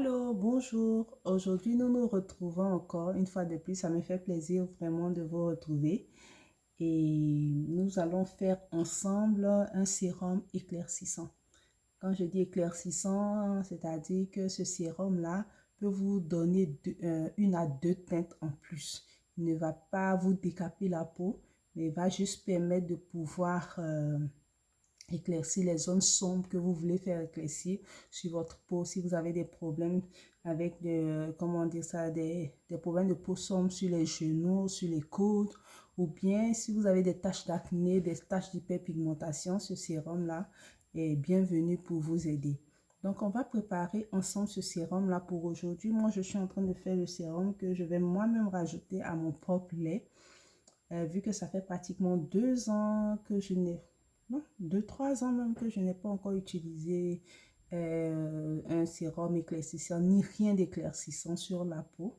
Allô, bonjour. Aujourd'hui, nous nous retrouvons encore une fois de plus. Ça me fait plaisir vraiment de vous retrouver. Et nous allons faire ensemble un sérum éclaircissant. Quand je dis éclaircissant, c'est-à-dire que ce sérum-là peut vous donner une à deux teintes en plus. Il ne va pas vous décaper la peau, mais va juste permettre de pouvoir éclaircir les zones sombres que vous voulez faire éclaircir sur votre peau. Si vous avez des problèmes avec comment dire ça, des problèmes de peau sombre sur les genoux, sur les coudes, ou bien si vous avez des taches d'acné, des taches d'hyperpigmentation, ce sérum-là est bienvenu pour vous aider. Donc, on va préparer ensemble ce sérum-là pour aujourd'hui. Moi, je suis en train de faire le sérum que je vais moi-même rajouter à mon propre lait. Vu que ça fait pratiquement 2 ans que je n'ai, non, 2, 3 ans même que je n'ai pas encore utilisé un sérum éclaircissant ni rien d'éclaircissant sur la peau.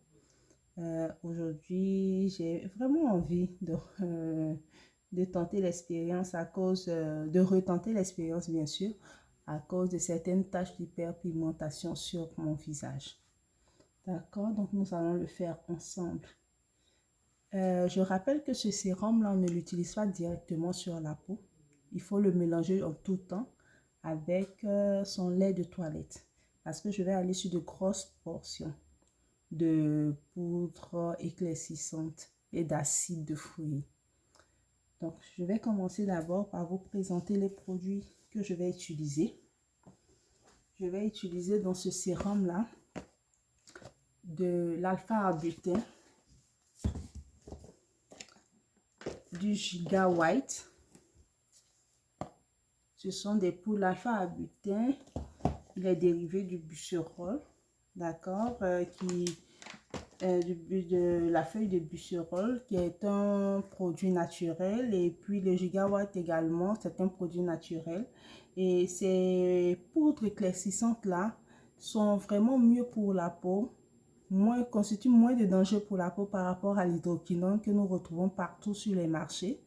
Aujourd'hui, j'ai vraiment envie de tenter l'expérience à cause, de retenter l'expérience bien sûr, à cause de certaines taches d'hyperpigmentation sur mon visage. D'accord, donc nous allons le faire ensemble. Je rappelle que ce sérum-là, on ne l'utilise pas directement sur la peau. Il faut le mélanger en tout temps avec son lait de toilette. Parce que je vais aller sur de grosses portions de poudre éclaircissante et d'acide de fruits. Donc, je vais commencer d'abord par vous présenter les produits que je vais utiliser. Je vais utiliser dans ce sérum-là de l'alpha-arbutin, du Giga White. Ce sont des poudres alpha-arbutin. Il est dérivé du busserol, d'accord, de la feuille de busserol, qui est un produit naturel. Et puis le Giga White également, c'est un produit naturel. Et ces poudres éclaircissantes là sont vraiment mieux pour la peau, constituent moins de danger pour la peau par rapport à l'hydroquinone que nous retrouvons partout sur les marchés.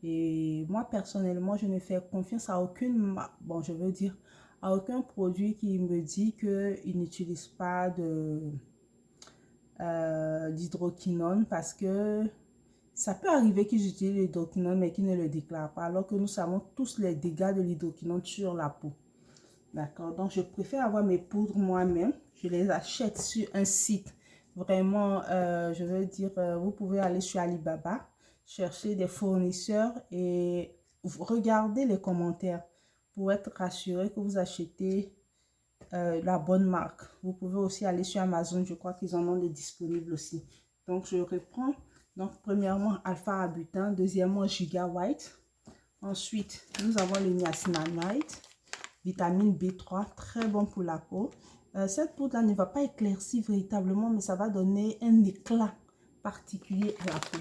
Et moi, personnellement, je ne fais confiance à à aucun produit qui me dit qu'il n'utilise pas d'hydroquinone, parce que ça peut arriver qu'ils utilisent l'hydroquinone mais qu'ils ne le déclarent pas, alors que nous savons tous les dégâts de l'hydroquinone sur la peau. D'accord, donc je préfère avoir mes poudres moi-même. Je les achète sur un site. Vraiment, je veux dire, vous pouvez aller sur Alibaba, chercher des fournisseurs et regarder les commentaires pour être rassuré que vous achetez la bonne marque. Vous pouvez aussi aller sur Amazon, je crois qu'ils en ont des disponibles aussi. Donc, je reprends. Donc, premièrement, alpha-arbutin. Deuxièmement, Giga White. Ensuite, nous avons le niacinamide, vitamine B3, très bon pour la peau. Cette poudre-là ne va pas éclaircir véritablement, mais ça va donner un éclat particulier à la peau.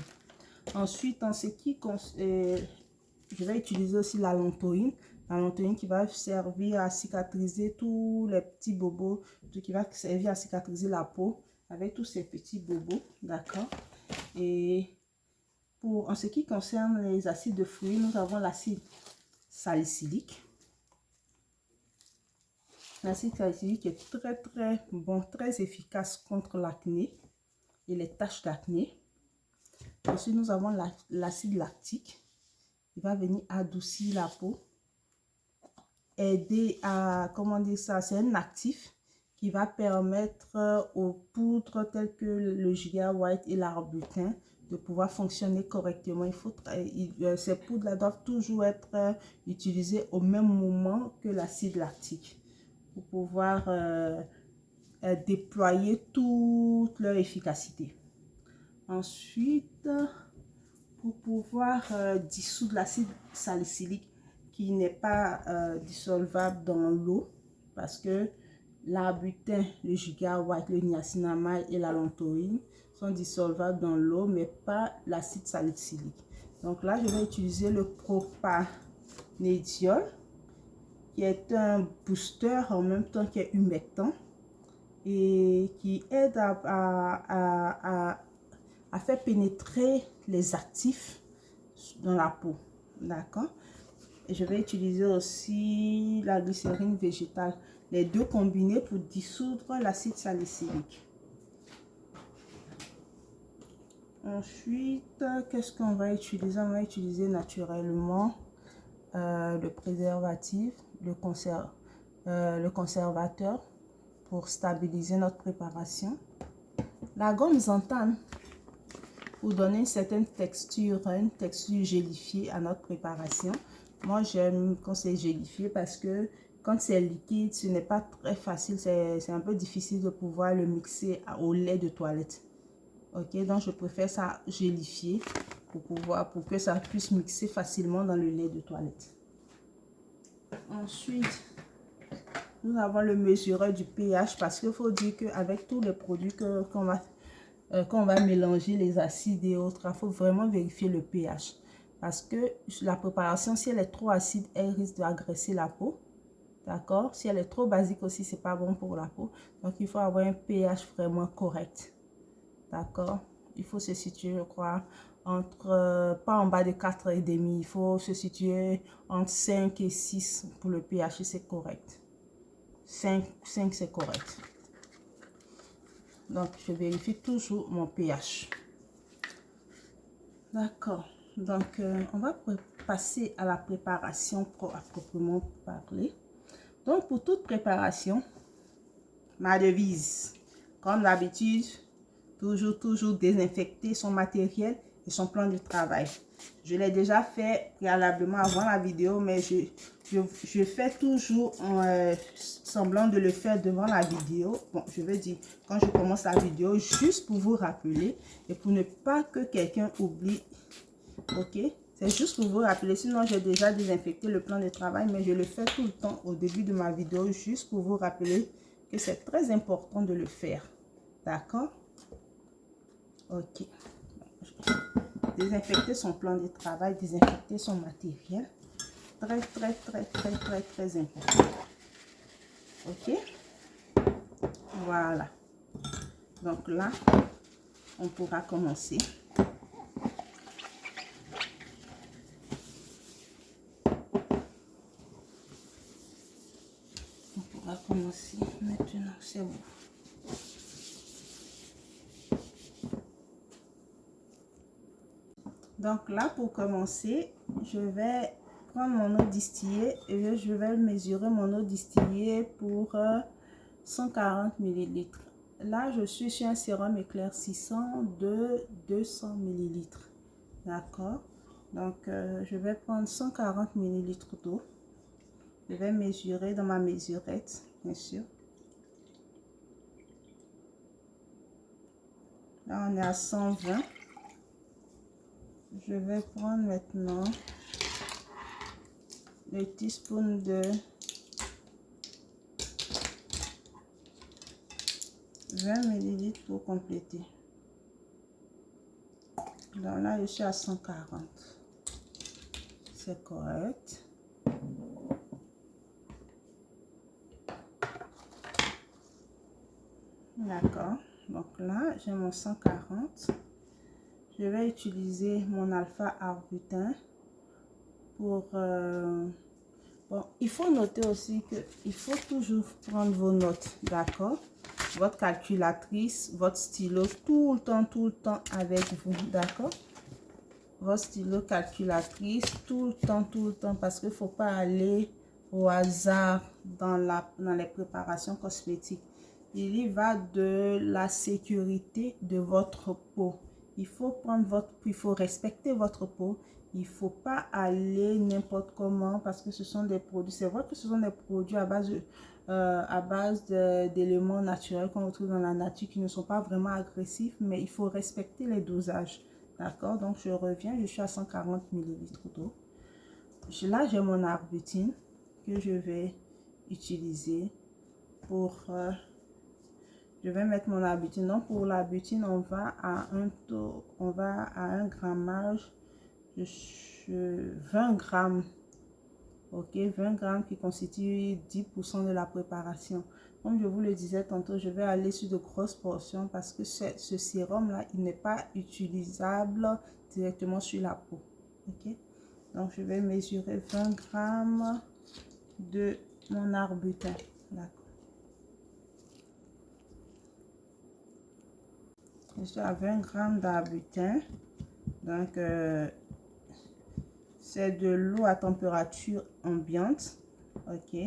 Ensuite, en ce qui je vais utiliser aussi la lantoïne. La lantoïne qui va servir à cicatriser tous les petits bobos, qui va servir à cicatriser la peau avec tous ces petits bobos, d'accord. Et en ce qui concerne les acides de fruits, nous avons l'acide salicylique. L'acide salicylique est très très bon, très efficace contre l'acné et les taches d'acné. Ensuite, nous avons l'acide lactique. Il va venir adoucir la peau, aider à, comment dire ça, c'est un actif qui va permettre aux poudres telles que le Giga White et l'arbutin de pouvoir fonctionner correctement. Ces poudres-là doivent toujours être utilisées au même moment que l'acide lactique pour pouvoir déployer toute leur efficacité. Ensuite, pour pouvoir dissoudre l'acide salicylique qui n'est pas dissolvable dans l'eau, parce que l'arbutin, le Giga White, le niacinamide et la lantoïne sont dissolvables dans l'eau, mais pas l'acide salicylique. Donc là, je vais utiliser le propanédiol, qui est un booster en même temps qu'un humectant et qui aide à faire pénétrer les actifs dans la peau, d'accord. Et je vais utiliser aussi la glycérine végétale. les deux combinés pour dissoudre l'acide salicylique. Ensuite, qu'est-ce qu'on va utiliser? On va utiliser naturellement le préservatif, le conservateur pour stabiliser notre préparation. La gomme xanthane pour donner une certaine texture, une texture gélifiée à notre préparation. Moi, j'aime quand c'est gélifié parce que quand c'est liquide, ce n'est pas très facile. C'est un peu difficile de pouvoir le mixer au lait de toilette. Ok, donc je préfère ça gélifié pour que ça puisse mixer facilement dans le lait de toilette. Ensuite, nous avons le mesureur du pH parce qu'il faut dire qu'avec tous les produits qu'on va mélanger, les acides et autres, il faut vraiment vérifier le pH. Parce que la préparation, si elle est trop acide, elle risque d'agresser la peau. D'accord? Si elle est trop basique aussi, c'est pas bon pour la peau. Donc, il faut avoir un pH vraiment correct. D'accord? Il faut se situer, je crois, entre, pas en bas de 4,5. Il faut se situer entre 5 et 6 pour le pH, c'est correct. 5 c'est correct. Donc, je vérifie toujours mon pH. D'accord. Donc, on va passer à la préparation à proprement parler. Donc, pour toute préparation, ma devise, comme d'habitude, toujours désinfecter son matériel et son plan de travail. Je l'ai déjà fait préalablement avant la vidéo, mais je fais toujours semblant de le faire devant la vidéo. Bon, je veux dire, quand je commence la vidéo, juste pour vous rappeler et pour ne pas que quelqu'un oublie. Ok? C'est juste pour vous rappeler, sinon j'ai déjà désinfecté le plan de travail, mais je le fais tout le temps au début de ma vidéo, juste pour vous rappeler que c'est très important de le faire. D'accord? Ok. Désinfecter son plan de travail, désinfecter son matériel. Très important. Ok? Voilà. Donc là, on pourra commencer. On pourra commencer maintenant, c'est bon. Donc là, pour commencer, je vais prendre mon eau distillée et je vais mesurer mon eau distillée pour 140 ml. Là, je suis sur un sérum éclaircissant de 200 ml. D'accord? Donc, je vais prendre 140 ml d'eau. Je vais mesurer dans ma mesurette, bien sûr. Là, on est à 120. Je vais prendre maintenant le teaspoon de 20 ml pour compléter. Donc là, je suis à 140. C'est correct. D'accord. Donc là, j'ai mon 140. Je vais utiliser mon alpha-arbutin pour... bon, il faut noter aussi qu'il faut toujours prendre vos notes, d'accord? Votre calculatrice, votre stylo, tout le temps avec vous, d'accord? Votre stylo, calculatrice, tout le temps, parce qu'il ne faut pas aller au hasard dans les préparations cosmétiques. Il y va de la sécurité de votre peau. Il faut prendre il faut respecter votre peau. Il ne faut pas aller n'importe comment parce que ce sont des produits. C'est vrai que ce sont des produits à base d'éléments naturels qu'on retrouve dans la nature qui ne sont pas vraiment agressifs, mais il faut respecter les dosages. D'accord? Donc, je reviens, je suis à 140 ml d'eau. Là, j'ai mon arbutine que je vais utiliser pour... je vais mettre mon arbutine. Donc, pour l'arbutine, on va à un grammage de 20 grammes. Ok, 20 grammes qui constitue 10% de la préparation. Comme je vous le disais tantôt, je vais aller sur de grosses portions parce que ce sérum-là, il n'est pas utilisable directement sur la peau. Ok, donc je vais mesurer 20 grammes de mon arbutin. D'accord. Je suis à 20 grammes d'arbutin. Donc, c'est de l'eau à température ambiante. Ok.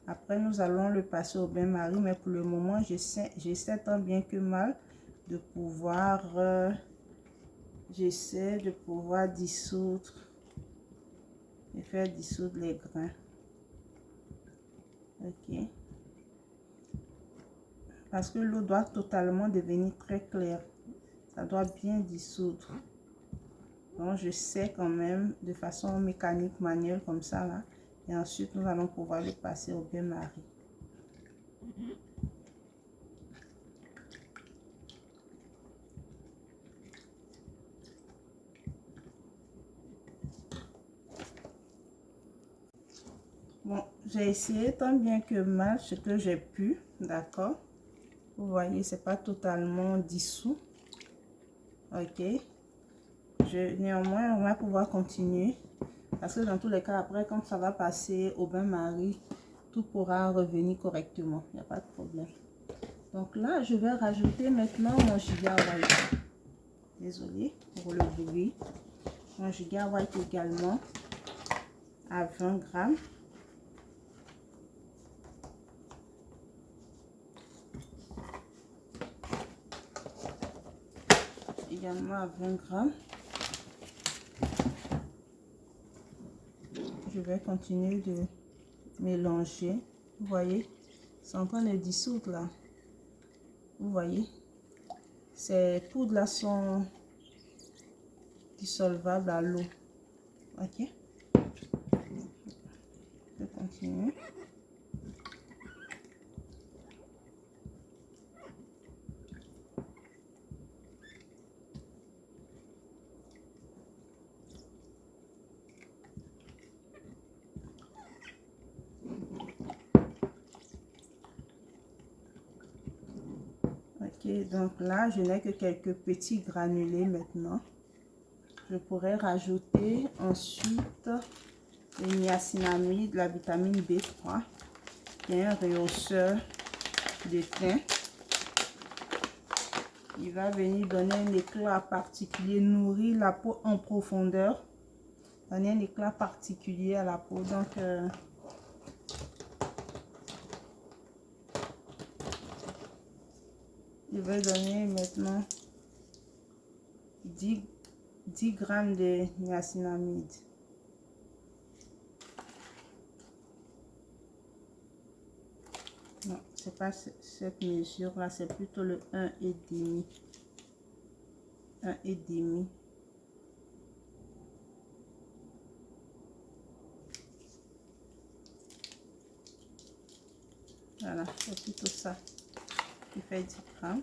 Après, nous allons le passer au bain-marie. Mais pour le moment, j'essaie tant bien que mal de pouvoir... j'essaie de pouvoir dissoudre et faire dissoudre les grains. Ok. Parce que l'eau doit totalement devenir très claire. Ça doit bien dissoudre. Donc, je sais quand même de façon mécanique, manuelle comme ça là. Et ensuite, nous allons pouvoir le passer au bain-marie. Bon, j'ai essayé tant bien que mal ce que j'ai pu, d'accord. Vous voyez, c'est pas totalement dissous. Ok. Néanmoins, on va pouvoir continuer. Parce que dans tous les cas, après, quand ça va passer au bain-marie, tout pourra revenir correctement. Il n'y a pas de problème. Donc là, je vais rajouter maintenant mon Giga White. Désolée pour le bruit. Mon Giga White également à 20 grammes. Également à 20 grammes. Je vais continuer de mélanger. Vous voyez, c'est en train de dissoudre là. Vous voyez, ces poudres là sont dissolvables à l'eau. Ok, je continue. Ok, donc là, je n'ai que quelques petits granulés maintenant. Je pourrais rajouter ensuite le niacinamide, la vitamine B3, qui est un rehausseur de teint. Il va venir donner un éclat particulier, nourrir la peau en profondeur, donner un éclat particulier à la peau. Donc, je vais donner maintenant 10 grammes de niacinamide. Non, c'est pas cette mesure là, c'est plutôt le 1,5. 1,5. Voilà, c'est plutôt ça qui fait 10 grammes.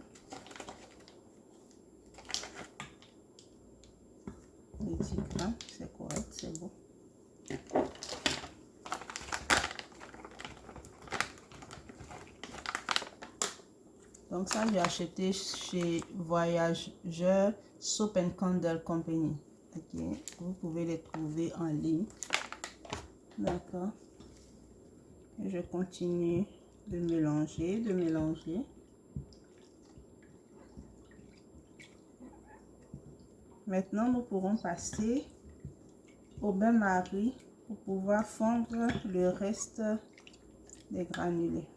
Les 10 grammes, c'est correct, c'est bon. Donc ça, j'ai acheté chez Voyageur Soap and Candle Company. Ok, vous pouvez les trouver en ligne. D'accord. Je continue de mélanger, de mélanger. Maintenant, nous pourrons passer au bain-marie pour pouvoir fondre le reste des granulés.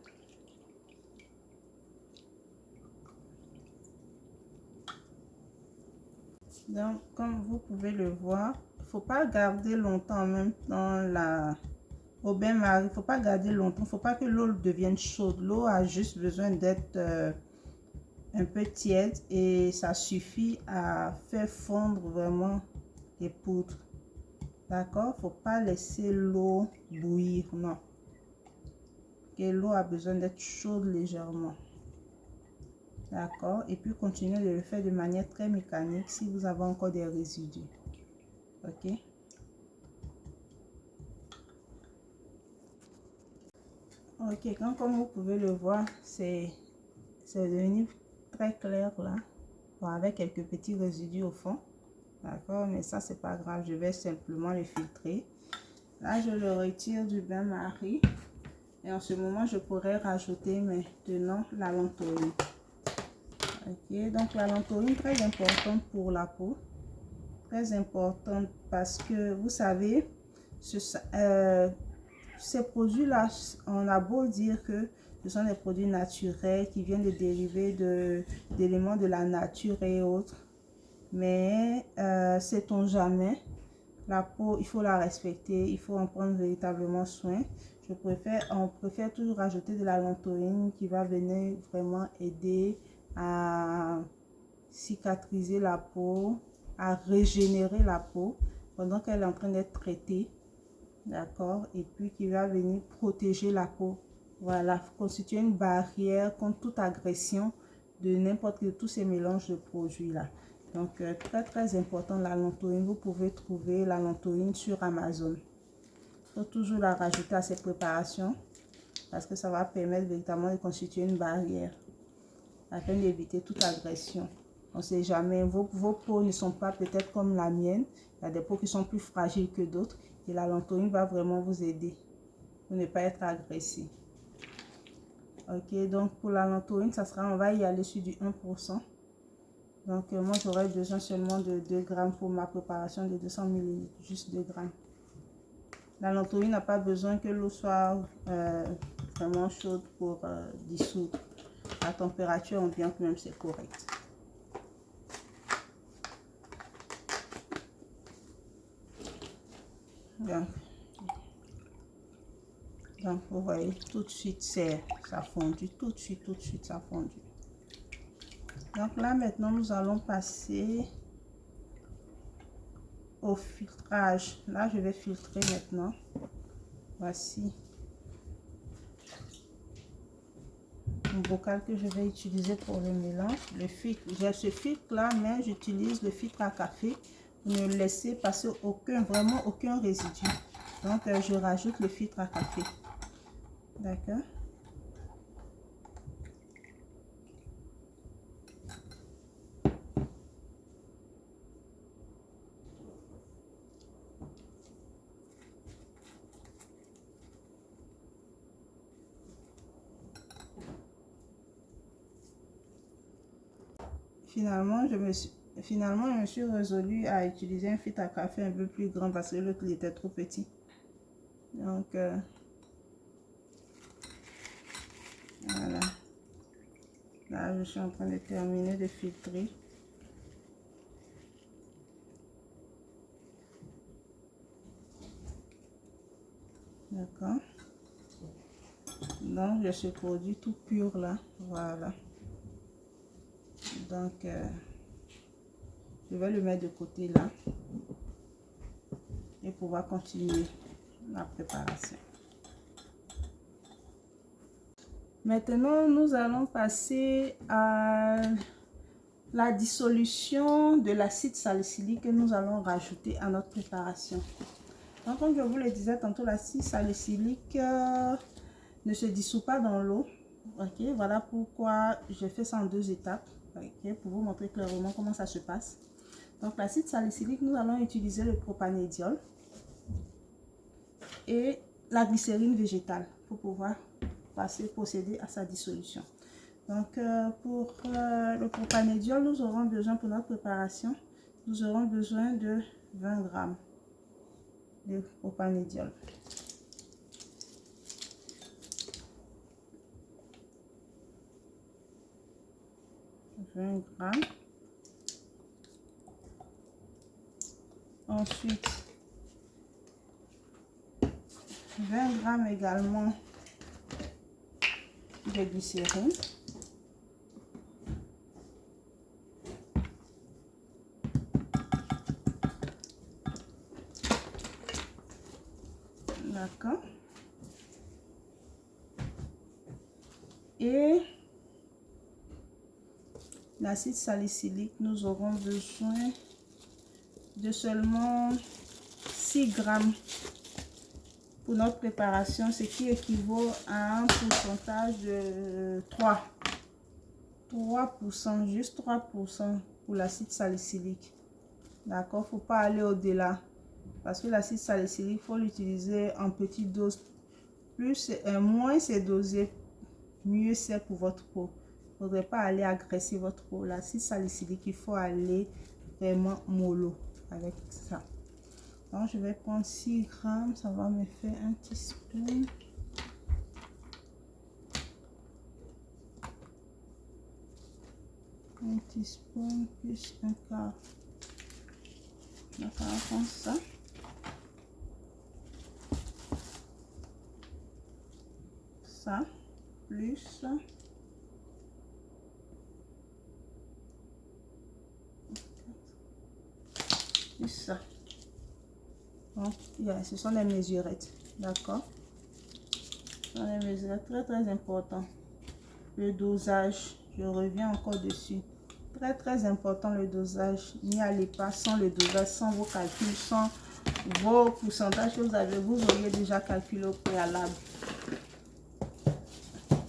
Donc, comme vous pouvez le voir, il ne faut pas garder longtemps même dans au bain-marie. Il ne faut pas garder longtemps. Il ne faut pas que l'eau devienne chaude. L'eau a juste besoin d'être un peu tiède et ça suffit à faire fondre vraiment les poudres. D'accord? Il ne faut pas laisser l'eau bouillir, non. Et l'eau a besoin d'être chaude légèrement. D'accord? Et puis continuez de le faire de manière très mécanique si vous avez encore des résidus. Ok? Ok, comme vous pouvez le voir, c'est devenu très clair là. Bon, avec quelques petits résidus au fond. D'accord? Mais ça, c'est pas grave. Je vais simplement le filtrer. Là, je le retire du bain-marie. Et en ce moment, je pourrais rajouter maintenant la lentoline. Ok, donc la lantorine très importante pour la peau. Très importante parce que vous savez, ces produits-là, on a beau dire que ce sont des produits naturels qui viennent de dériver d'éléments de la nature et autres. Mais sait-on jamais, la peau, il faut la respecter, il faut en prendre véritablement soin. On préfère toujours rajouter de la lantorine qui va venir vraiment aider à cicatriser la peau, à régénérer la peau pendant qu'elle est en train d'être traitée. D'accord? Et puis qui va venir protéger la peau. Voilà, constituer une barrière contre toute agression de n'importe quel de tous ces mélanges de produits là. Donc très important la lantorine. Vous pouvez trouver la lantorine sur Amazon. Il faut toujours la rajouter à ces préparations parce que ça va permettre véritablement de constituer une barrière afin d'éviter toute agression. On ne sait jamais, vos peaux ne sont pas peut-être comme la mienne. Il y a des peaux qui sont plus fragiles que d'autres. Et la lantorine va vraiment vous aider pour ne pas être agressé. Ok, donc pour la lantorine, ça sera, on va y aller sur du 1%. Donc moi j'aurai besoin seulement de 2 grammes pour ma préparation de 200 ml, juste 2 grammes. La lantorine n'a pas besoin que l'eau soit vraiment chaude pour dissoudre. La température ambiante même c'est correct. Bien. Donc vous voyez tout de suite ça fondu, tout de suite ça fondu. Donc là maintenant nous allons passer au filtrage. Là je vais filtrer maintenant. Voici un bocal que je vais utiliser pour le mélange. Le filtre, j'ai ce filtre là, mais j'utilise le filtre à café pour ne laisser passer vraiment aucun résidu. Donc je rajoute le filtre à café. D'accord. Finalement, je me suis résolue à utiliser un filtre à café un peu plus grand parce que l'autre il était trop petit. Donc, voilà. Là, je suis en train de terminer de filtrer. D'accord. Donc, j'ai ce produit tout pur là. Voilà. Donc, je vais le mettre de côté là. Et pouvoir continuer la préparation. Maintenant, nous allons passer à la dissolution de l'acide salicylique que nous allons rajouter à notre préparation. Donc, comme je vous le disais tantôt, l'acide salicylique ne se dissout pas dans l'eau. Ok, voilà pourquoi je fais ça en 2 étapes. Ok, pour vous montrer clairement comment ça se passe. Donc, l'acide salicylique, nous allons utiliser le propanédiol et la glycérine végétale pour pouvoir procéder à sa dissolution. Donc, pour le propanédiol, nous aurons besoin pour notre préparation, nous aurons besoin de 20 grammes de propanédiol. Ensuite, 20 grammes également de glycérine. D'accord. Et l'acide salicylique, nous aurons besoin de seulement 6 grammes pour notre préparation, ce qui équivaut à un pourcentage de 3%, juste 3% pour l'acide salicylique. D'accord, il ne faut pas aller au-delà parce que l'acide salicylique, il faut l'utiliser en petite dose. Moins c'est dosé, mieux c'est pour votre peau. faudrait pas aller agresser votre peau. L'acide salicylique, il faut aller vraiment mollo avec ça. Donc, je vais prendre 6 grammes. Ça va me faire un teaspoon. Un teaspoon plus un quart. Donc, on va prendre ça. Ça, plus ça. Donc, ce sont des mesurettes, d'accord? Ce sont des mesurettes très important. Le dosage, je reviens encore dessus. Très important le dosage. N'y allez pas sans le dosage, sans vos calculs, sans vos pourcentages que vous avez. Vous auriez déjà calculé au préalable.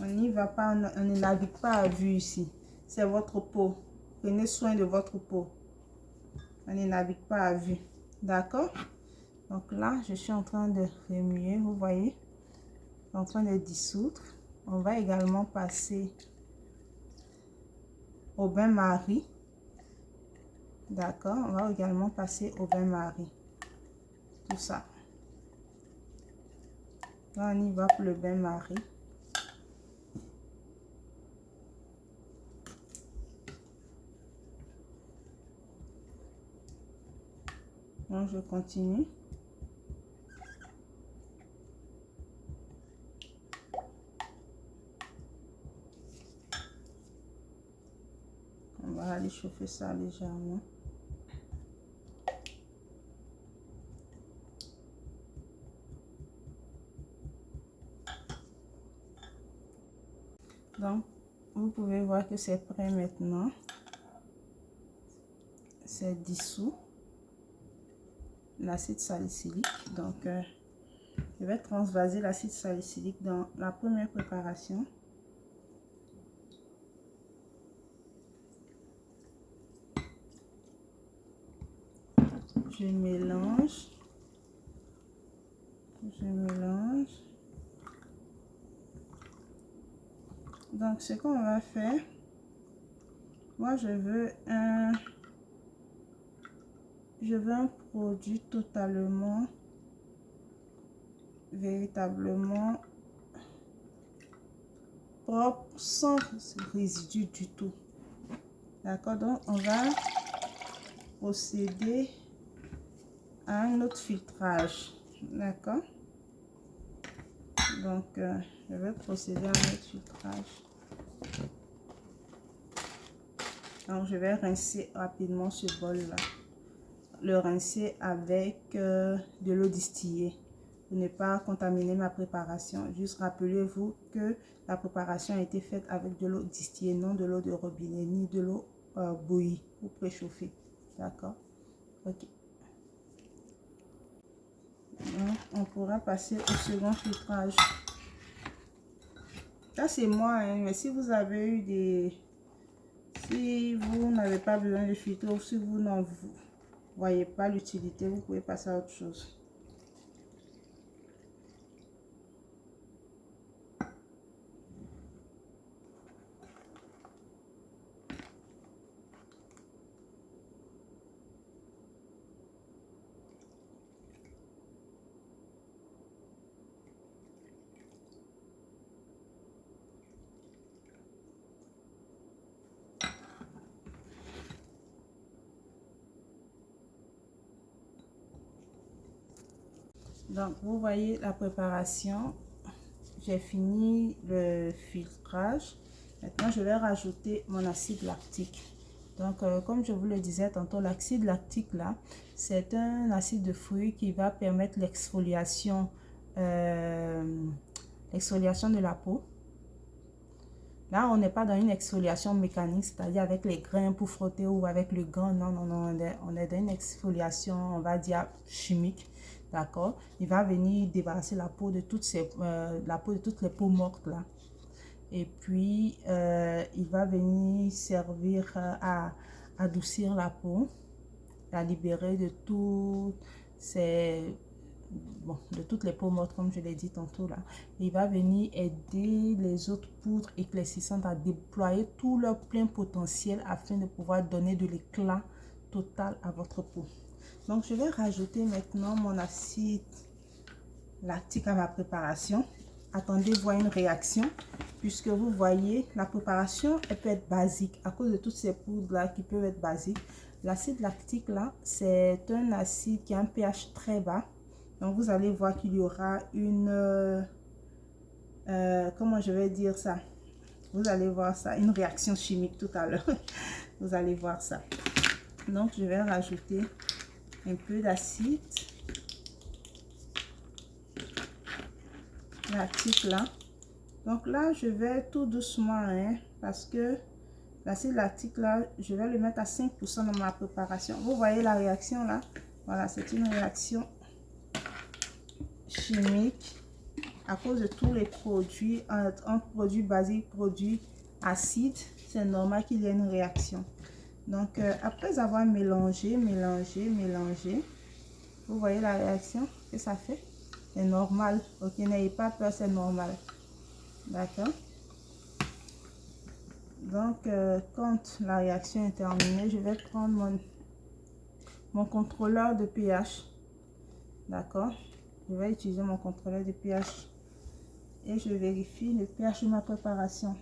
On n'y va pas, on ne navigue pas à vue ici. C'est votre peau. Prenez soin de votre peau. On ne navigue pas à vue. D'accord? Donc là, je suis en train de remuer. Vous voyez? En train de dissoudre. On va également passer au bain-marie. D'accord? On va également passer au bain-marie. Tout ça. Là, on y va pour le bain-marie. Donc, je continue. On va aller chauffer ça légèrement. Donc, vous pouvez voir que c'est prêt maintenant. C'est dissous. L'acide salicylique. Donc, je vais transvaser l'acide salicylique dans la première préparation. Je mélange. Je mélange. Donc, ce qu'on va faire, moi, je veux un produit totalement, véritablement propre, sans résidu du tout. D'accord? Donc, on va procéder à un autre filtrage. D'accord? Donc, je vais procéder à un autre filtrage. Donc, je vais rincer rapidement ce bol-là. Le rincer avec de l'eau distillée pour ne pas contaminer ma préparation. Juste rappelez-vous que la préparation a été faite avec de l'eau distillée, non de l'eau de robinet, ni de l'eau bouillie ou préchauffée. D'accord? Ok. Donc, on pourra passer au second filtrage. Ça, c'est moi, hein, mais si vous avez eu des... Si vous n'avez pas besoin de filtre, ou si vous n'en voyez pas l'utilité, vous pouvez passer à autre chose. Donc, vous voyez la préparation. J'ai fini le filtrage. Maintenant, je vais rajouter mon acide lactique. Donc, comme je vous le disais tantôt, l'acide lactique, là, c'est un acide de fruit qui va permettre l'exfoliation de la peau. Là, on n'est pas dans une exfoliation mécanique, c'est-à-dire avec les grains pour frotter ou avec le gant. Non, non, non, on est dans une exfoliation, on va dire, chimique. D'accord? Il va venir débarrasser la peau de toutes les peaux mortes là. Et puis, il va venir servir à adoucir la peau, à libérer de toutes ces bon, de toutes les peaux mortes, comme je l'ai dit tantôt là. Il va venir aider les autres poudres éclaircissantes à déployer tout leur plein potentiel afin de pouvoir donner de l'éclat total à votre peau. Donc, je vais rajouter maintenant mon acide lactique à ma préparation. Attendez voir une réaction, puisque vous voyez, la préparation, elle peut être basique à cause de toutes ces poudres là qui peuvent être basiques. L'acide lactique là, c'est un acide qui a un pH très bas. Donc, vous allez voir qu'il y aura une... comment je vais dire ça? Vous allez voir ça, une réaction chimique tout à l'heure. Vous allez voir ça. Donc, je vais rajouter un peu d'acide lactique là. Donc là, je vais tout doucement, hein, parce que l'acide lactique là, je vais le mettre à 5% dans ma préparation. Vous voyez la réaction là? Voilà, c'est une réaction chimique à cause de tous les produits, un produit basique, produit acide, c'est normal qu'il y ait une réaction. Donc, après avoir mélangé, vous voyez la réaction que ça fait? C'est normal, ok? N'ayez pas peur, c'est normal. D'accord? Donc, quand la réaction est terminée, je vais prendre mon contrôleur de pH. D'accord? Je vais utiliser mon contrôleur de pH et je vérifie le pH de ma préparation.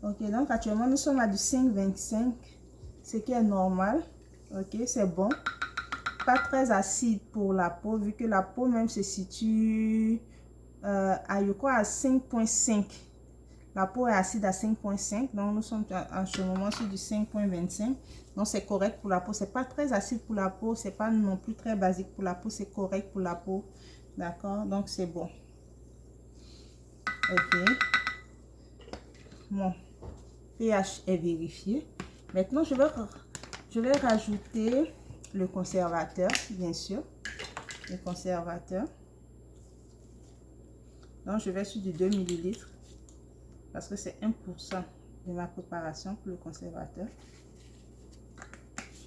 Ok, donc actuellement nous sommes à du 5,25, ce qui est normal. Ok, c'est bon. Pas très acide pour la peau, vu que la peau même se situe à 5,5. La peau est acide à 5,5, donc nous sommes en ce moment sur du 5,25. Donc c'est correct pour la peau. C'est pas très acide pour la peau, c'est pas non plus très basique pour la peau, c'est correct pour la peau. D'accord, donc c'est bon. Ok. Mon pH est vérifié. Maintenant, je vais rajouter le conservateur, bien sûr. Le conservateur. Donc, je vais sur du 2 ml parce que c'est 1% de ma préparation pour le conservateur.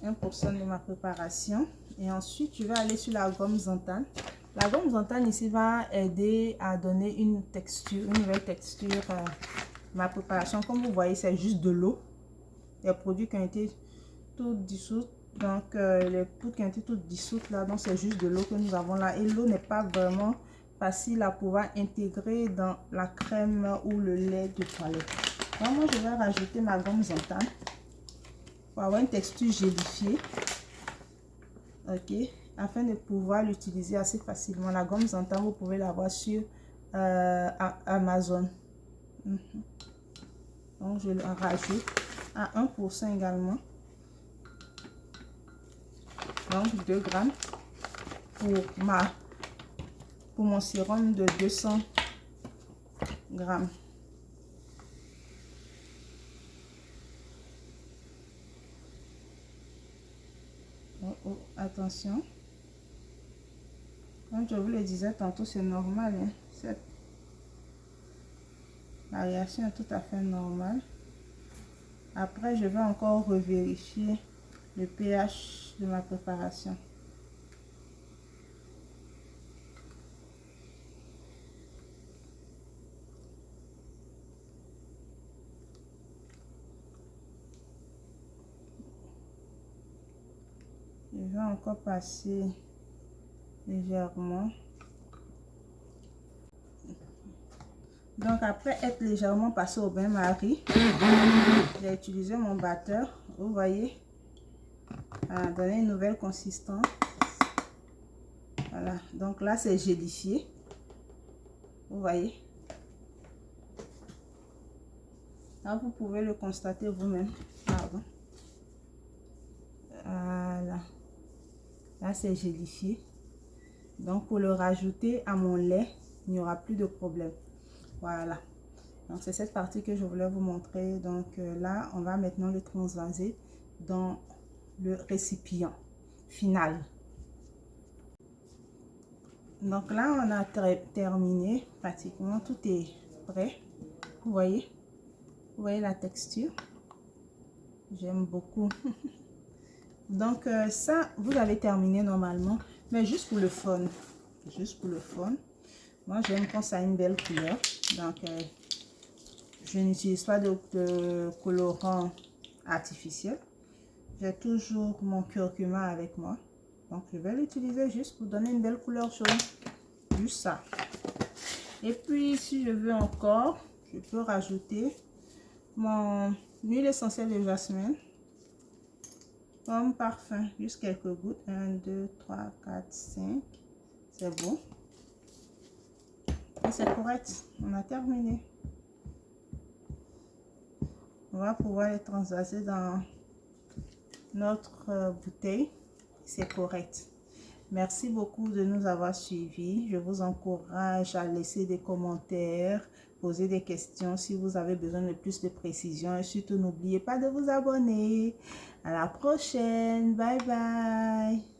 1% de ma préparation. Et ensuite, je vais aller sur la gomme xanthane. La gomme xanthane ici va aider à donner une texture, une nouvelle texture à ma préparation. Comme vous voyez, c'est juste de l'eau. Les produits qui ont été tout dissoutes. Donc, les poudres qui ont été toutes dissoutes là. Donc, c'est juste de l'eau que nous avons là. Et l'eau n'est pas vraiment facile à pouvoir intégrer dans la crème ou le lait de toilette. Donc, moi, je vais rajouter ma gomme xanthane pour avoir une texture gélifiée. Ok, afin de pouvoir l'utiliser assez facilement. La gomme xanthane, vous pouvez l'avoir sur Amazon. Donc, je la rajoute à 1% également. Donc, 2 grammes pour mon sérum de 200 grammes. Oh, oh, attention. Comme je vous le disais tantôt, c'est normal. Hein? La réaction est tout à fait normale. Après, je vais encore revérifier le pH de ma préparation. Je vais encore passer légèrement. Donc après être légèrement passé au bain-marie, j'ai utilisé mon batteur. Vous voyez, à donner une nouvelle consistance. Voilà, donc là c'est gélifié. Vous voyez. Là vous pouvez le constater vous-même. Pardon. Voilà. Là c'est gélifié. Donc pour le rajouter à mon lait, il n'y aura plus de problème. Voilà. Donc c'est cette partie que je voulais vous montrer. Donc là on va maintenant le transvaser dans le récipient final. Donc là on a terminé, pratiquement tout est prêt. Vous voyez la texture. J'aime beaucoup. Donc, ça, vous avez terminé normalement. Mais juste pour le fun. Juste pour le fun. Moi, j'aime quand ça a une belle couleur. Donc, je n'utilise pas de colorant artificiel. J'ai toujours mon curcuma avec moi. Donc, je vais l'utiliser juste pour donner une belle couleur jaune. Juste ça. Et puis, si je veux encore, je peux rajouter mon huile essentielle de jasmin comme parfum. Juste quelques gouttes. 1, 2, 3, 4, 5. C'est bon. Et c'est correct. On a terminé. On va pouvoir les transvaser dans notre bouteille. C'est correct. Merci beaucoup de nous avoir suivis. Je vous encourage à laisser des commentaires, poser des questions si vous avez besoin de plus de précision. Et surtout, n'oubliez pas de vous abonner. À la prochaine. Bye bye.